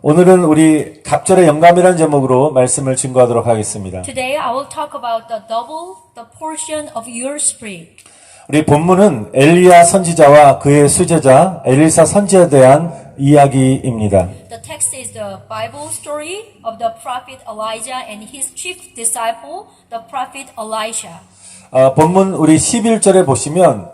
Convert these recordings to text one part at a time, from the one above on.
오늘은 우리 갑절의 영감이라는 제목으로 말씀을 증거하도록 하겠습니다. Today I will talk about double the portion of your spirit. 우리 본문은 엘리야 선지자와 그의 수제자 엘리사 선지자에 대한 이야기입니다. The text is the Bible story of the prophet Elijah and his chief disciple, the prophet Elisha. 본문 우리 11절에 보시면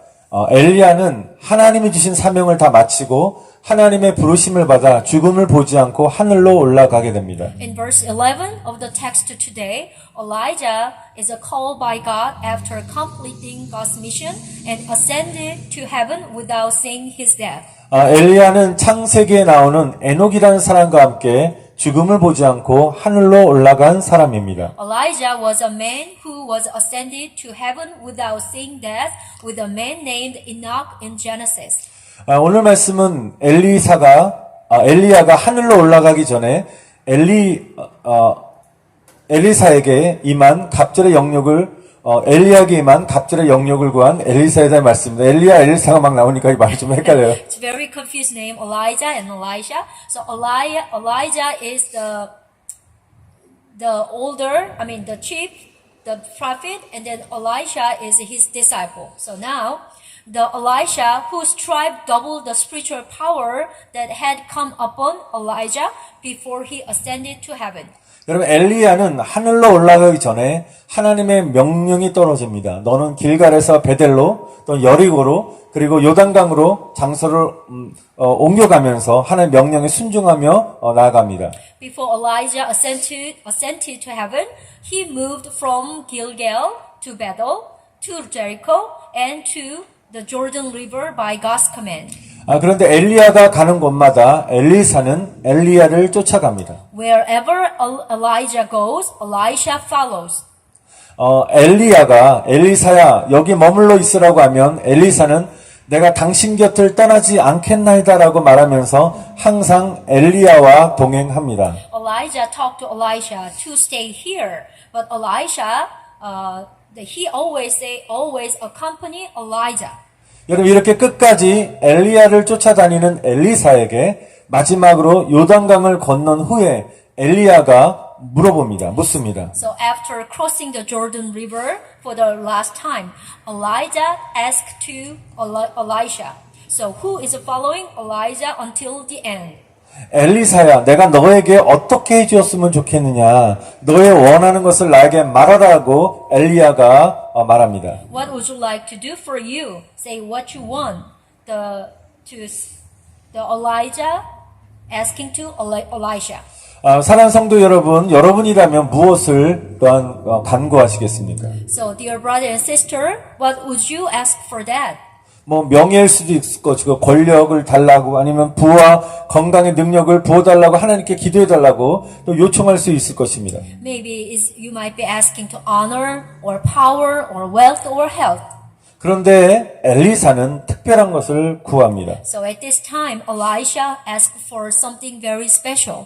엘리야는 하나님이 주신 사명을 다 마치고 하나님의 부르심을 받아 죽음을 보지 않고 하늘로 올라가게 됩니다. In verse 11 of the text today, Elijah is called by God after completing God's mission and ascended to heaven without seeing his death. 엘리야는 창세기에 나오는 에녹이라는 사람과 함께 죽음을 보지 않고 하늘로 올라간 사람입니다. Elijah was a man who was ascended to heaven without seeing death with a man named Enoch in Genesis. 오늘 말씀은 엘리야가 하늘로 올라가기 전에 엘리사에게 임한 갑절의 영역을 엘리야에게 임한 갑절의 영역을 구한 엘리사에 대한 말씀입니다. 엘리사가 막 나오니까 이 말이 좀 헷갈려요. It's very confused name, Elijah and Elisha. So Elijah is the chief, the prophet, and then Elisha is his disciple. So now, the Elisha who strived double the spiritual power that had come upon Elijah before he ascended to heaven. 여러분 엘리야는 하늘로 올라가기 전에 하나님의 명령이 떨어집니다. 너는 길갈에서 베델로 또 여리고로 그리고 요단강으로 장소를 옮겨가면서 하나님의 명령에 순종하며 나아갑니다. Before Elijah ascended to heaven, he moved from Gilgal to Bethel to Jericho and to the Jordan River by God's command. 그런데 엘리야가 가는 곳마다 엘리사는 엘리야를 쫓아갑니다. Wherever Elijah goes, Elisha follows. 엘리야가 엘리사야 여기 머물러 있으라고 하면 엘리사는 내가 당신 곁을 떠나지 않겠나이다라고 말하면서 항상 엘리야와 동행합니다. Elijah talked to Elisha to stay here, but Elisha he always accompany Elijah. 여러분 이렇게 끝까지 엘리야를 쫓아다니는 엘리사에게 마지막으로 요단강을 건넌 후에 엘리야가 묻습니다. So after crossing the Jordan River for the last time, Elijah asked to Elisha, so who is following Elijah until the end? 엘리사야, 내가 너에게 어떻게 해주었으면 좋겠느냐? 너의 원하는 것을 나에게 말하라고 엘리야가 말합니다. What would you like to do for you? Say what you want. The Elijah asking to Elisha. 사랑하는 성도 여러분, 여러분이라면 무엇을 또한 간구하시겠습니까? So, dear brother and sister, what would you ask for that? 명예일 수도 있을 것이고 권력을 달라고 아니면 부와 건강의 능력을 부어달라고 하나님께 기도해달라고 또 요청할 수 있을 것입니다. Maybe you might be asking to honor or power or wealth or health. 그런데 엘리사는 특별한 것을 구합니다. So at this time, Elisha asked for something very special.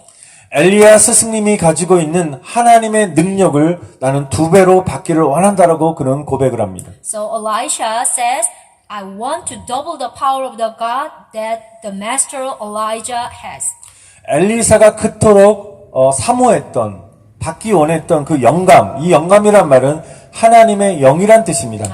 엘리야 스승님이 가지고 있는 하나님의 능력을 나는 2배로 받기를 원한다라고 그는 고백을 합니다. So Elisha says, I want to double the power of the God that the master Elijah has. 엘리사가 그토록 사모했던 받기 원했던 그 영감, 이 영감이란 말은 하나님의 영이란 뜻입니다.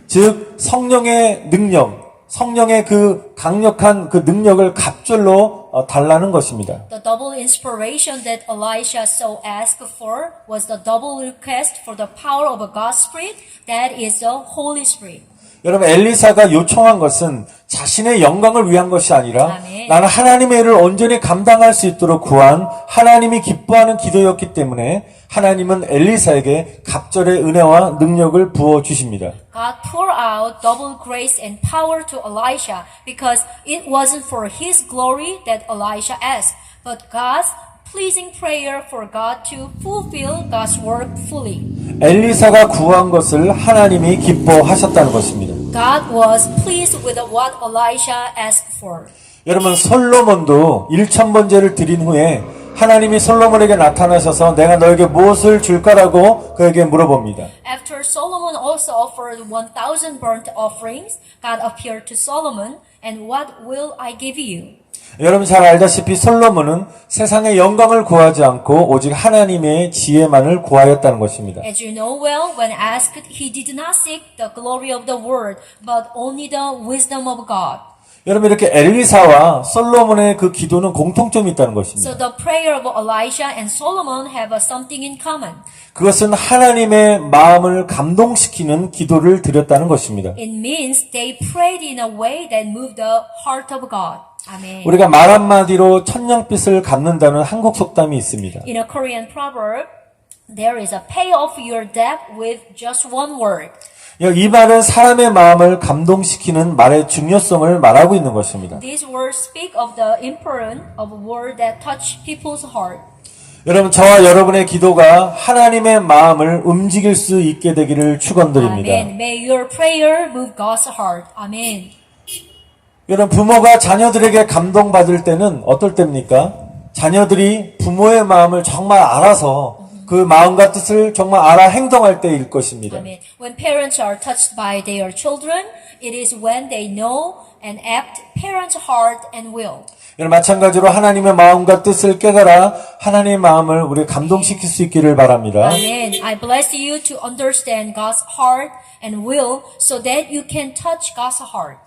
즉 성령의 능력, 성령의 그 강력한 그 능력을 갑절로 달라는 것입니다. The double inspiration that Elisha so asked for was the double request for the power of God's Spirit, that is the Holy Spirit. 여러분 엘리사가 요청한 것은 자신의 영광을 위한 것이 아니라 나는 하나님의 일을 온전히 감당할 수 있도록 구한 하나님이 기뻐하는 기도였기 때문에 하나님은 엘리사에게 갑절의 은혜와 능력을 부어 주십니다. God poured out double grace and power to Elisha because it wasn't for his glory that Elisha asked, but God's pleasing prayer for God to fulfill God's work fully. 엘리사가 구한 것을 하나님이 기뻐하셨다는 것입니다. God was pleased with what Elisha asked for. 여러분 솔로몬도 1000번제를 드린 후에 하나님이 솔로몬에게 나타나셔서 내가 너에게 무엇을 줄까라고 그에게 물어봅니다. After Solomon also offered 1000 burnt offerings, God appeared to Solomon, and what will I give you? 여러분 잘 알다시피 솔로몬은 세상의 영광을 구하지 않고 오직 하나님의 지혜만을 구하였다는 것입니다. As you know well, when asked, he did not seek the glory of the world, but only the wisdom of God. 여러분 이렇게 엘리사와 솔로몬의 그 기도는 공통점이 있다는 것입니다. So the prayer of Elisha and Solomon have something in common. 그것은 하나님의 마음을 감동시키는 기도를 드렸다는 것입니다. It means they prayed in a way that moved the heart of God. Amen. 우리가 말 한마디로 천냥빚을 갚는다는 한국 속담이 있습니다. In a Korean proverb, there is a pay off your debt with just one word. 이 말은 사람의 마음을 감동시키는 말의 중요성을 말하고 있는 것입니다. These words speak of the importance of a word that touch people's heart. 여러분 저와 여러분의 기도가 하나님의 마음을 움직일 수 있게 되기를 축원드립니다. Amen. May your prayer move God's heart. Amen. 여러분 부모가 자녀들에게 감동받을 때는 어떨 때입니까? 자녀들이 부모의 마음을 정말 알아서 그 마음과 뜻을 정말 알아 행동할 때일 것입니다. Amen. When parents are touched by their children, it is when they know and act parents' heart and will. 여러분 마찬가지로 하나님의 마음과 뜻을 깨달아 하나님의 마음을 우리 감동시킬 수 있기를 바랍니다. Amen. I bless you to understand God's heart and will so that you can touch God's heart.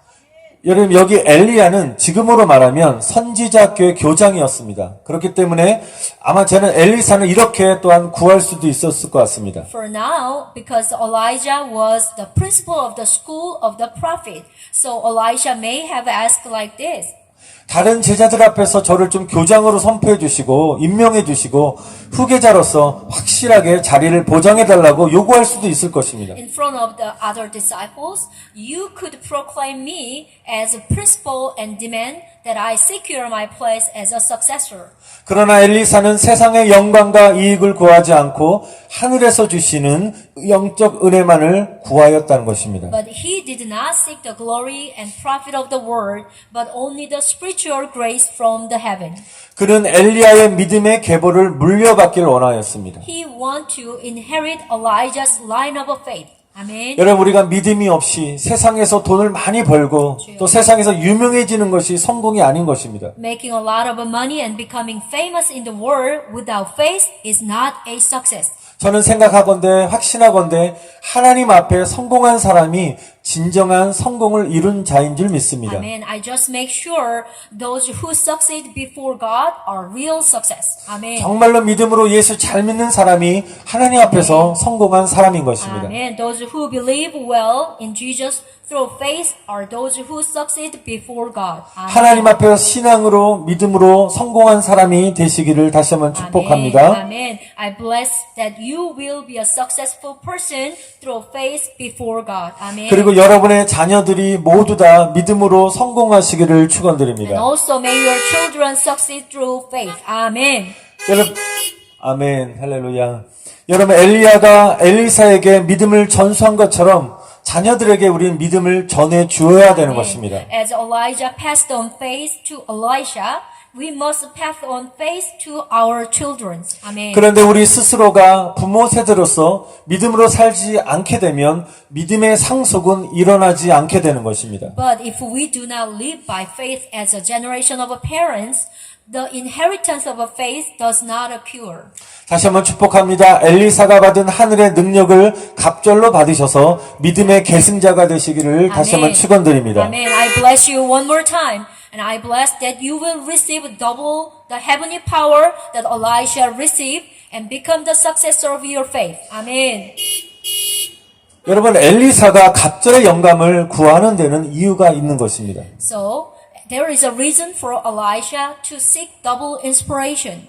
여러분 여기 엘리야는 지금으로 말하면 선지자교의 교장이었습니다. 그렇기 때문에 아마 저는 엘리사는 이렇게 또한 구할 수도 있었을 것 같습니다. For now, because Elijah was the principal of the school of the prophet, so Elisha may have asked like this. 다른 제자들 앞에서 저를 좀 교장으로 선포해 주시고 임명해 주시고 후계자로서 확실하게 자리를 보장해 달라고 요구할 수도 있을 것입니다. In front of the other disciples, you could proclaim me as a principal and demand that I secure my place as a successor. 그러나 엘리사는 세상의 영광과 이익을 구하지 않고 하늘에서 주시는 영적 은혜만을 구하였다는 것입니다. But he did not seek the glory and profit of the world, but only the spiritual grace from the heaven. 그는 엘리야의 믿음의 계보를 물려받기를 원하였습니다. He wanted to inherit Elijah's line of faith. 아멘. 여러분 우리가 믿음이 없이 세상에서 돈을 많이 벌고 또 세상에서 유명해지는 것이 성공이 아닌 것입니다. Making a lot of money and becoming famous in the world without faith is not a success. 저는 생각하건대 확신하건대 하나님 앞에 성공한 사람이 진정한 성공을 이룬 자인 줄 믿습니다. Amen. I just make sure those who succeed before God are real success. Amen. 정말로 믿음으로 예수 잘 믿는 사람이 하나님 앞에서 성공한 사람인 것입니다. Amen. Those who believe well in Jesus through faith are those who succeed before God. Amen. 하나님 앞에서 신앙으로 믿음으로 성공한 사람이 되시기를 다시 한번 축복합니다. Amen. I bless that you will be a successful person through faith before God. Amen. 그리고 여러분의 자녀들이 모두 다 믿음으로 성공하시기를 And 축원드립니다. also may your children succeed through faith. Amen. 여러분, 아멘, 할렐루야. 여러분 엘리야가 엘리사에게 믿음을 전수한 것처럼 자녀들에게 우리는 믿음을 전해 주어야 되는 것입니다. As Elijah passed on faith to Elisha, we must pass on faith to our children. Amen. 그런데 우리 스스로가 부모 세대로서 믿음으로 살지 않게 되면 믿음의 상속은 일어나지 않게 되는 것입니다. But if we do not live by faith as a generation of parents, the inheritance of faith does not occur. 다시 한번 축복합니다. 엘리사가 받은 하늘의 능력을 갑절로 받으셔서 믿음의 계승자가 되시기를 다시 한번 축원드립니다. Amen. I bless you one more time. And I bless that you will receive double the heavenly power that Elisha received and become the successor of your faith. Amen. 여러분 엘리사가 갑절의 영감을 구하는 데는 이유가 있는 것입니다. So, there is a reason for Elisha to seek double inspiration.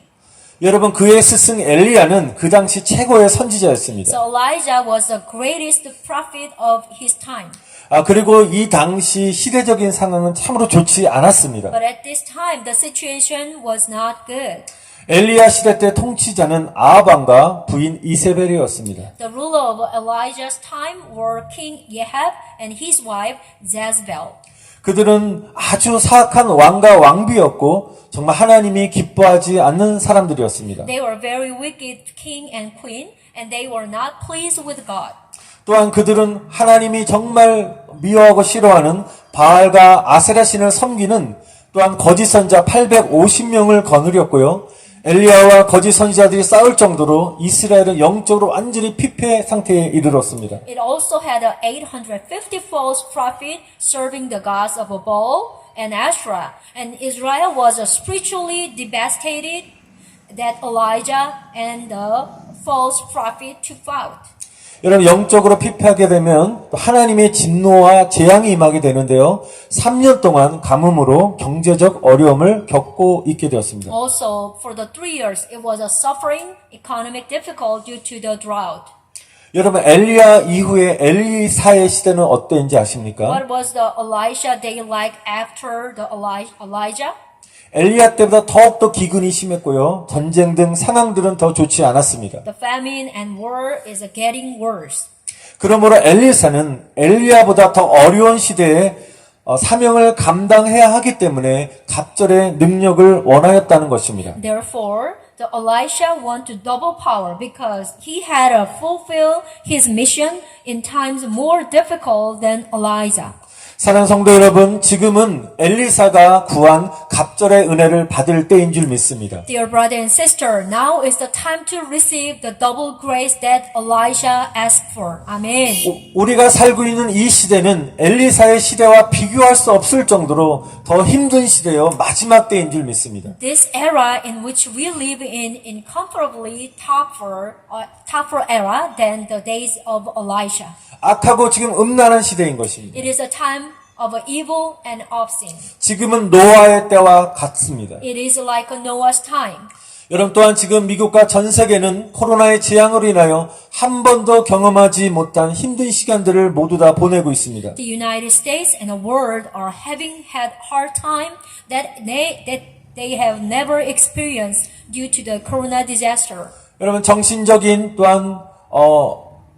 여러분 그의 스승 엘리야는 그 당시 최고의 선지자였습니다. So Elijah was the greatest prophet of his time. 그리고 이 당시 시대적인 상황은 참으로 좋지 않았습니다. But at this time, the situation was not good. 엘리야 시대 때 통치자는 아합왕과 부인 이세벨이었습니다. The ruler of Elijah's time were King Ahab and his wife Jezebel. 그들은 아주 사악한 왕과 왕비였고 정말 하나님이 기뻐하지 않는 사람들이었습니다. They were very wicked king and queen, and they were not pleased with God. 또한 그들은 하나님이 정말 미워하고 싫어하는 바알과 아세라 신을 섬기는 또한 거짓 선자 850명을 거느렸고요. 엘리야와 거짓 선지자들이 싸울 정도로 이스라엘은 영적으로 완전히 피폐 상태에 이르렀습니다. It also had 850 false prophets serving the gods of Baal and Asherah, and Israel was spiritually devastated that Elijah and the false prophet took out. 여러분 영적으로 피폐하게 되면 하나님의 진노와 재앙이 임하게 되는데요. 3년 동안 가뭄으로 경제적 어려움을 겪고 있게 되었습니다. Also, for the 3 years, it was a suffering economic difficult due to the drought. 여러분 엘리야 이후에 엘리사의 시대는 어땠는지 아십니까? What was the Elisha day like after the Elijah? 엘리야 때보다 더욱더 기근이 심했고요. 전쟁 등 상황들은 더 좋지 않았습니다. The famine and war is getting worse. 그러므로 엘리사는 엘리야보다 더 어려운 시대에 사명을 감당해야 하기 때문에 갑절의 능력을 원하였다는 것입니다. Therefore, the Elisha want to double power because he had to fulfill his mission in times more difficult than Elijah. 사랑하는 성도 여러분, 지금은 엘리사가 구한 갑절의 은혜를 받을 때인 줄 믿습니다. Dear brother and sister, now is the time to receive the double grace that Elisha asked for. Amen. 우리가 살고 있는 이 시대는 엘리사의 시대와 비교할 수 없을 정도로 더 힘든 시대요 마지막 때인 줄 믿습니다. This era in which we live in incomparably tougher era than the days of Elisha. 악하고 지금 음란한 시대인 것입니다. It is a time of evil and of sin. 지금은 노아의 때와 같습니다. It is like a Noah's time. 여러분 또한 지금 미국과 전 세계는 코로나의 재앙으로 인하여 한 번도 경험하지 못한 힘든 시간들을 모두 다 보내고 있습니다. The United States and the world are having had hard time that they have never experienced due to the corona disaster. 여러분 정신적인 또한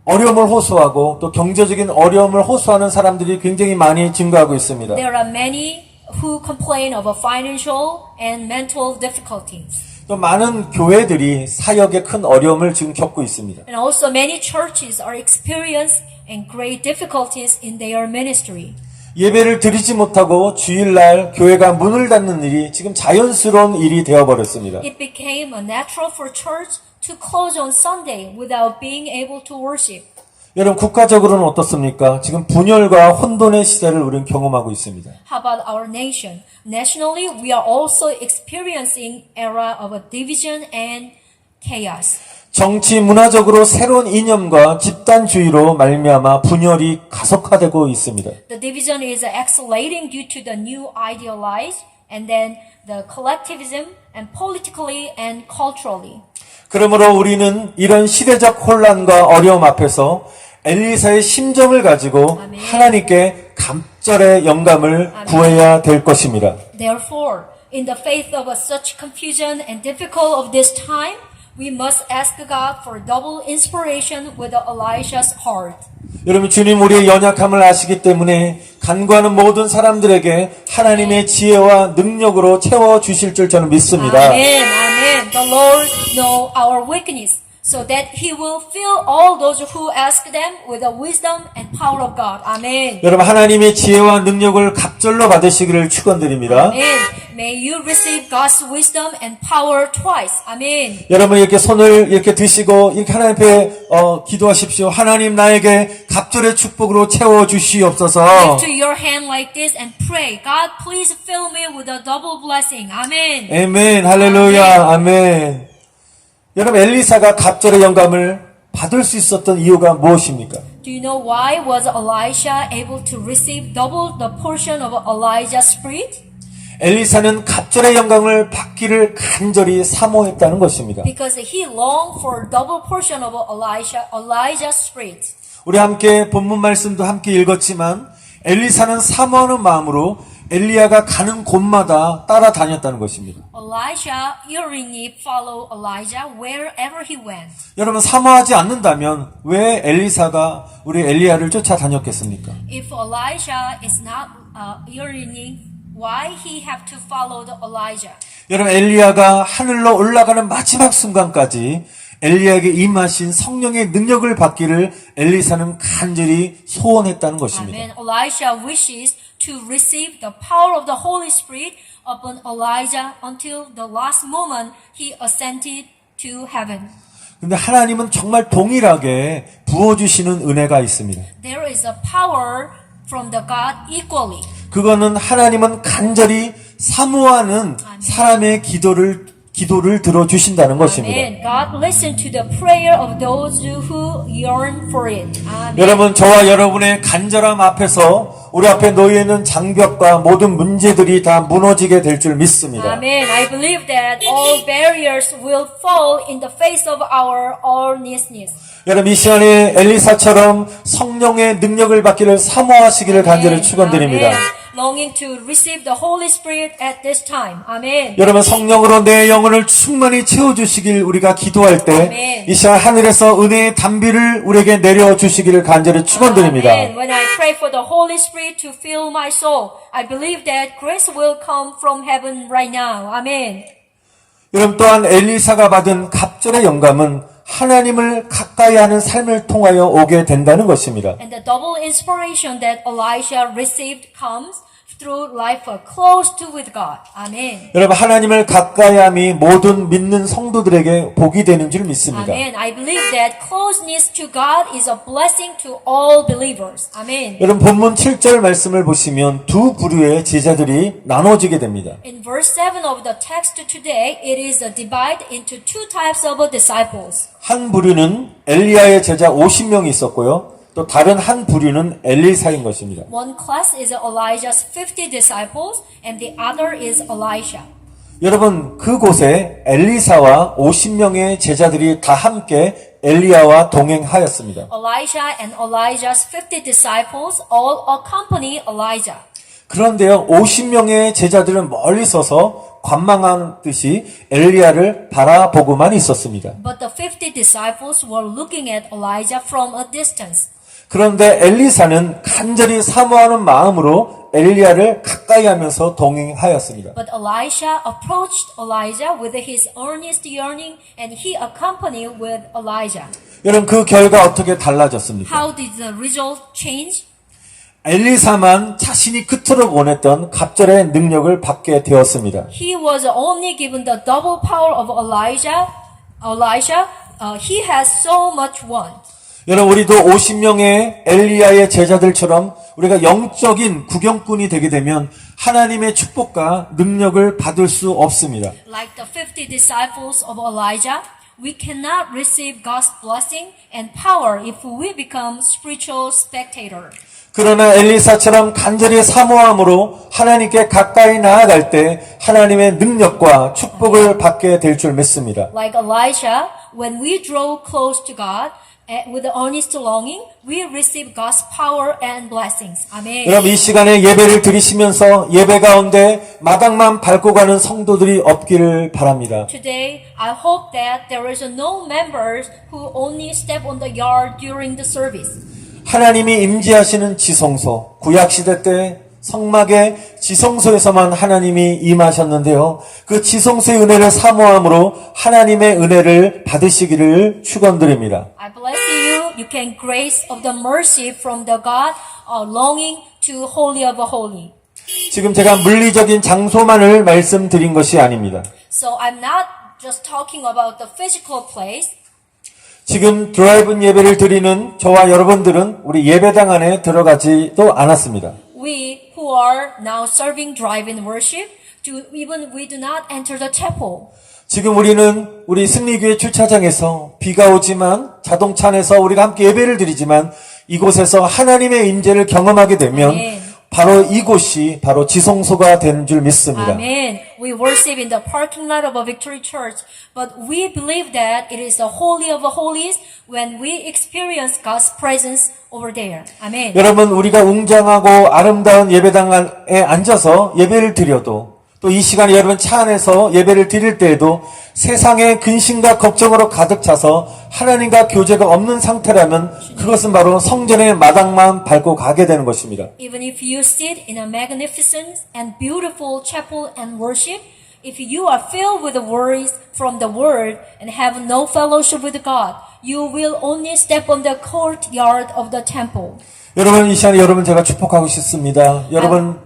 어려움을 호소하고 또 경제적인 어려움을 호소하는 사람들이 굉장히 많이 증가하고 있습니다. There are many who complain of financial and mental difficulties. 또 많은 교회들이 사역에 큰 어려움을 지금 겪고 있습니다. And also many churches are experiencing great difficulties in their ministry. 예배를 드리지 못하고 주일날 교회가 문을 닫는 일이 지금 자연스러운 일이 되어버렸습니다. It became a natural for church to close on Sunday without being able to worship. 여러분 국가적으로는 어떻습니까? 지금 분열과 혼돈의 시대를 우리는 경험하고 있습니다. How about our nation? Nationally, we are also experiencing era of division and chaos. 정치 문화적으로 새로운 이념과 집단주의로 말미암아 분열이 가속화되고 있습니다. The division is escalating due to the new ideologies and then the collectivism and politically and culturally. 그러므로 우리는 이런 시대적 혼란과 어려움 앞에서 엘리사의 심정을 가지고 아멘. 하나님께 갑절의 영감을 아멘. 구해야 될 것입니다. Therefore, in the face of such confusion and difficult of this time, we must ask God for double inspiration with Elisha's heart. 여러분 주님 우리의 연약함을 아시기 때문에 간구하는 모든 사람들에게 하나님의 지혜와 능력으로 채워주실 줄 저는 믿습니다. Amen, amen. The Lord knows our weakness, so that He will fill all those who ask them with the wisdom and power of God. Amen. 여러분 하나님의 지혜와 능력을 갑절로 받으시기를 축원드립니다. Amen. May you receive God's wisdom and power twice. Amen. 여러분 이렇게 손을 이렇게 드시고 이렇게 하나님 앞에 기도하십시오. 하나님 나에게 갑절의 축복으로 채워 주시옵소서. Lift to your hand like this and pray. God, please fill me with a double blessing. Amen. 아멘. 할렐루야. 아멘. 여러분 엘리사가 갑절의 영감을 받을 수 있었던 이유가 무엇입니까? Do you know why was Elisha able to receive double the portion of Elijah's spirit? 엘리사는 갑절의 영광을 받기를 간절히 사모했다는 것입니다. Because he longed for double portion of Elijah's spirit. 우리 함께 본문 말씀도 함께 읽었지만 엘리사는 사모하는 마음으로 엘리야가 가는 곳마다 따라다녔다는 것입니다. Elisha eagerly followed Elijah wherever he went. 여러분 사모하지 않는다면 왜 엘리사가 우리 엘리야를 쫓아다녔겠습니까? If Elisha is not yearning, why he have to follow the Elijah? 여러분 엘리야가 하늘로 올라가는 마지막 순간까지 엘리야에게 임하신 성령의 능력을 받기를 엘리사는 간절히 소원했다는 것입니다. Amen. Elisha wishes to receive the power of the Holy Spirit upon Elijah until the last moment he ascended to heaven. 근데 하나님은 정말 동일하게 부어주시는 은혜가 있습니다. There is a power from the God equally. 그거는 하나님은 간절히 사모하는 사람의 기도를 들어주신다는 것입니다. Amen. God listens to the prayer of those who yearn for it. Amen. 여러분, 저와 여러분의 간절함 앞에서 우리 앞에 놓여 있는 장벽과 모든 문제들이 다 무너지게 될 줄 믿습니다. Amen. I believe that all barriers will fall in the face of our earnestness. 여러분, 이 시간에 엘리사처럼 성령의 능력을 받기를 사모하시기를 간절히 축원드립니다. Amen. Longing to receive the Holy Spirit at this time. Amen. 여러분, 성령으로 내 영혼을 충만히 채워주시길 우리가 기도할 때 아멘. 이 시간 하늘에서 은혜의 담비를 우리에게 내려주시기를 간절히 축원드립니다. Amen. When I pray for the Holy Spirit to fill my soul, I believe that grace will come from heaven right now. Amen. 여러분, 또한 엘리사가 받은 갑절의 영감은 하나님을 가까이 하는 삶을 통하여 오게 된다는 것입니다. And the double inspiration that Elisha received comes through life close to with God. Amen. 여러분, 하나님을 가까이 함이 모든 믿는 성도들에게 복이 되는 줄 믿습니다. Amen. I believe that closeness to God is a blessing to all believers. Amen. 여러분, 본문 7절 말씀을 보시면 두 부류의 제자들이 나눠지게 됩니다. In verse 7 of the text today, it is divided into two types of disciples. 한 부류는 엘리야의 제자 50명이 있었고요. 또 다른 한 부류는 엘리사인 것입니다. One class is Elijah's 50 disciples and the other is Elisha. 여러분, 그곳에 엘리사와 50명의 제자들이 다 함께 엘리야와 동행하였습니다. Elisha and Elijah's 50 disciples all accompany Elijah. 그런데요, 50명의 제자들은 멀리 서서 관망한 듯이 엘리야를 바라보고만 있었습니다. But the 50 disciples were looking at Elijah from a distance. 그런데 엘리사는 간절히 사모하는 마음으로 엘리야를 가까이 하면서 동행하였습니다. But Elisha approached Elijah with his earnest yearning and he accompanied with Elijah. 여러분, 그 결과 어떻게 달라졌습니까? How did the result change? 엘리사만 자신이 그토록 원했던 갑절의 능력을 받게 되었습니다. He was only given the double power of Elisha. He has so much want. 여러분, 우리도 50명의 엘리야의 제자들처럼 우리가 영적인 구경꾼이 되게 되면 하나님의 축복과 능력을 받을 수 없습니다. Like the 50 disciples of Elijah, we cannot receive God's blessing and power if we become spiritual spectator. 그러나 엘리사처럼 간절히 사모함으로 하나님께 가까이 나아갈 때 하나님의 능력과 축복을 받게 될 줄 믿습니다. Like Elisha, when we draw close to God with earnest longing, we receive God's power and blessings. Amen. 여러분, 이 시간에 예배를 드리시면서 예배 가운데 마당만 밟고 가는 성도들이 없기를 바랍니다. Today, I hope that there is no members who only step on the yard during the service. 하나님이 임재하시는 지성소, 구약시대 때 성막의 지성소에서만 하나님이 임하셨는데요. 그 지성소의 은혜를 사모함으로 하나님의 은혜를 받으시기를 축원드립니다. I bless you. You can grace of the mercy from the God, longing to holy of holy. 지금 제가 물리적인 장소만을 말씀드린 것이 아닙니다. So I'm not just talking about the physical place. 지금 드라이브 예배를 드리는 저와 여러분들은 우리 예배당 안에 들어가지도 않았습니다. We who are now serving drive-in worship, we do not enter the chapel. 지금 우리는 우리 승리교회 주차장에서 비가 오지만 자동차 안에서 우리가 함께 예배를 드리지만 이곳에서 하나님의 임재를 경험하게 되면 아멘. 바로 이곳이 바로 지성소가 되는 줄 믿습니다. Amen. We worship in the parking lot of a Victory Church, but we believe that it is the holy of holies when we experience God's presence over there. Amen. 여러분, 우리가 웅장하고 아름다운 예배당에 앉아서 예배를 드려도 또 이 시간에 여러분 차 안에서 예배를 드릴 때에도 세상의 근심과 걱정으로 가득 차서 하나님과 교제가 없는 상태라면 그것은 바로 성전의 마당만 밟고 가게 되는 것입니다. Even if you sit in a magnificent and beautiful chapel and worship, if you are filled with worries from the world and have no fellowship with God, you will only step on the courtyard of the temple. 여러분, 이 시간에 여러분 제가 축복하고 싶습니다. 여러분,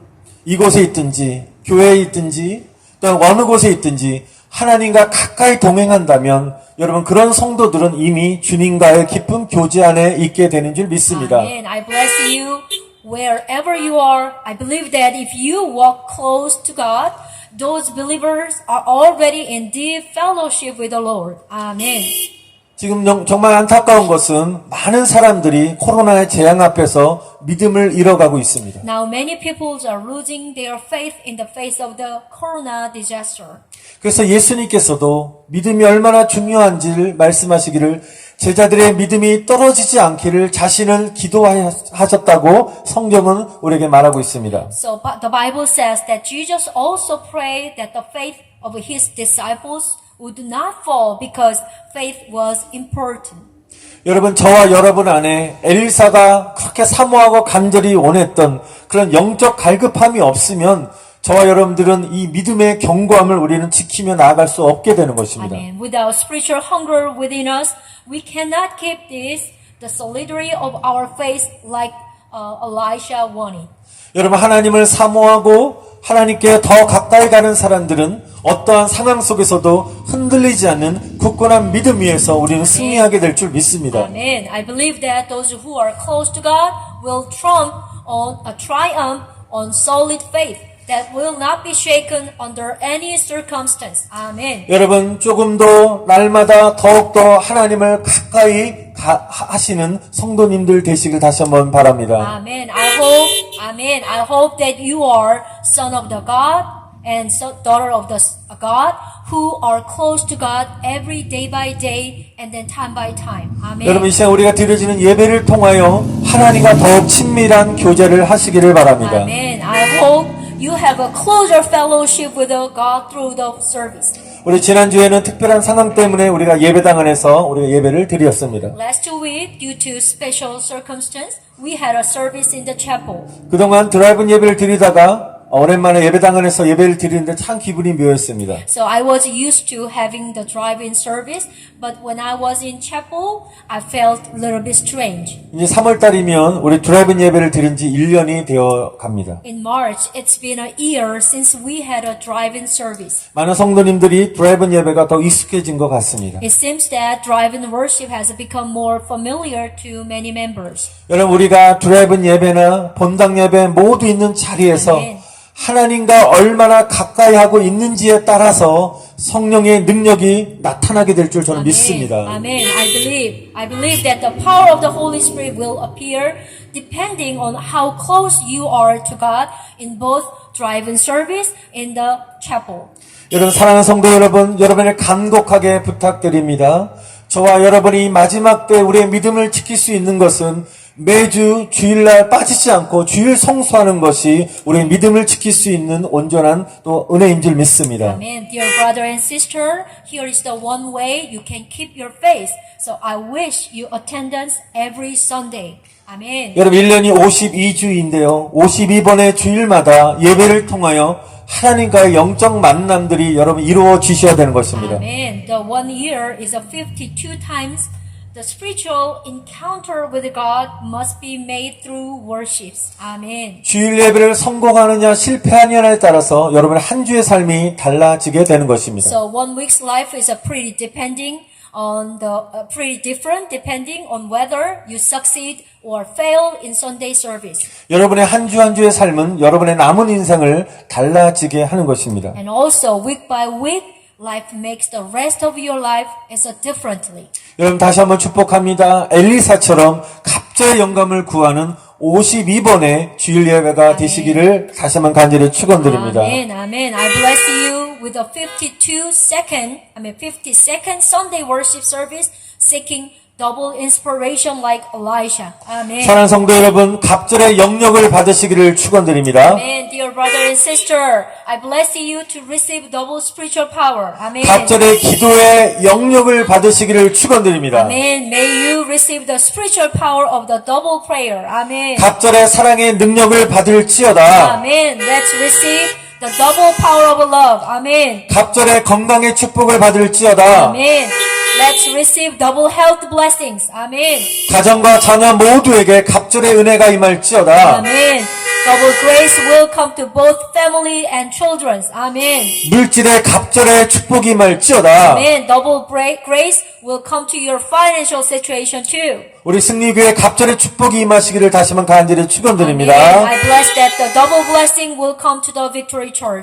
이곳에 있든지, 교회에 있든지, 또는 어느 곳에 있든지, 하나님과 가까이 동행한다면, 여러분, 그런 성도들은 이미 주님과의 깊은 교제 안에 있게 되는 줄 믿습니다. Amen. I bless you wherever you are. I believe that if you walk close to God, those believers are already in deep fellowship with the Lord. Amen. 지금 정말 안타까운 것은 많은 사람들이 코로나의 재앙 앞에서 믿음을 잃어가고 있습니다. Now many people are losing their faith in the face of the corona disaster. 그래서 예수님께서도 믿음이 얼마나 중요한지를 말씀하시기를 제자들의 믿음이 떨어지지 않기를 자신을 기도하셨다고 성경은 우리에게 말하고 있습니다. So the Bible says that Jesus also prayed that the faith of his disciples would not fall because faith was important. 여러분, 저와 여러분 안에 엘리사가 그렇게 사모하고 간절히 원했던 그런 영적 갈급함이 없으면 저와 여러분들은 이 믿음의 견고함을 우리는 지키며 나아갈 수 없게 되는 것입니다. Amen. Without spiritual hunger within us, we cannot keep the solidity of our faith like Elisha wanted. 여러분, 하나님을 사모하고 하나님께 더 가까이 가는 사람들은 어떠한 상황 속에서도 흔들리지 않는 굳건한 믿음 위에서 우리는 승리하게 될 줄 믿습니다. Amen. I believe that those who are close to God will triumph on solid faith that will not be shaken under any circumstance. Amen. 여러분, 조금 더 날마다 더욱더 하나님을 가까이 하시는 성도님들 되시길 다시 한번 바랍니다. Amen. I hope that you are son of the God and daughter of the God who are close to God every day by day and then time by time. Amen. 여러분, 이 시간 우리가 드려지는 예배를 통하여 하나님과 더욱 친밀한 교제를 하시기를 바랍니다. Amen. I hope you have a closer fellowship with God through the service. 우리 지난주에는 특별한 상황 때문에 우리가 예배당 안에서 우리가 예배를 드렸습니다. Last week, due to special circumstance, we had a service in the chapel. 그동안 드라이브 예배를 드리다가 오랜만에 예배당 안에서 예배를 드리는데 참 기분이 묘했습니다. So I was used to having the drive-in service, but when I was in chapel, I felt a little bit strange. 이제 3월 달이면 우리 드라이브 예배를 드린 지 1년이 되어 갑니다. In March, it's been a year since we had a drive-in service. 많은 성도님들이 드라이브 예배가 더 익숙해진 것 같습니다. It seems that drive-in worship has become more familiar to many members. 여러분, 우리가 드라이브 예배나 본당 예배 모두 있는 자리에서 Amen. 하나님과 얼마나 가까이 하고 있는지에 따라서 성령의 능력이 나타나게 될 줄 저는 믿습니다. Amen. I believe that the power of the Holy Spirit will appear depending on how close you are to God in both drive-in service in the chapel. 여러분, 사랑하는 성도 여러분, 여러분을 간곡하게 부탁드립니다. 저와 여러분이 마지막 때 우리의 믿음을 지킬 수 있는 것은 매주 주일날 빠지지 않고 주일 성수하는 것이 우리의 믿음을 지킬 수 있는 온전한 또 은혜인 줄 믿습니다. Amen. Dear brother and sister, here is the one way you can keep your faith. So I wish you attendance every Sunday. Amen. 여러분, 1년이 52주인데요. 52번의 주일마다 예배를 통하여 하나님과의 영적 만남들이 여러분 이루어지셔야 되는 것입니다. Amen. The 1 year is a 52 times. The spiritual encounter with God must be made through worships. Amen. 주일 예배를 성공하느냐 실패하느냐에 따라서 여러분의 한 주의 삶이 달라지게 되는 것입니다. So 1 week's life is pretty different depending on whether you succeed or fail in Sunday service. 여러분의 한 주 한 주의 삶은 여러분의 남은 인생을 달라지게 하는 것입니다. And also week by week, life makes the rest of your life as a differently. 여러분, 다시 한번 축복합니다. 엘리사처럼 갑자의 영감을 구하는 52번의 주일 예배가 되시기를 다시 한번 간절히 축원드립니다. Amen. Amen. I bless you with a 52nd Sunday worship service seeking double inspiration like Elisha. Amen. 사랑하는 성도 여러분, 갑절의 영역을 받으시기를 축원드립니다. Amen. Dear brother and sister, I bless you to receive double spiritual power. Amen. 갑절의 기도의 영역을 받으시기를 축원드립니다. Amen. May you receive the spiritual power of the double prayer. Amen. 갑절의 사랑의 능력을 받을지어다. Amen. Let's receive the double power of love. Amen. 갑절의 건강의 축복을 받을지어다. Amen. Let's receive double health blessings. Amen. 가정과 자녀 모두에게 갑절의 은혜가 임할지어다. Amen. Double grace will come to both family and children. Amen. 물질의 갑절의 축복이 임할지어다. Amen. Double grace will come to your financial situation too. 우리 승리교회 갑절의 축복이 임하시기를 다시 한번 간절히 Amen. 축원드립니다. I bless that the double blessing will come to the Victory Church.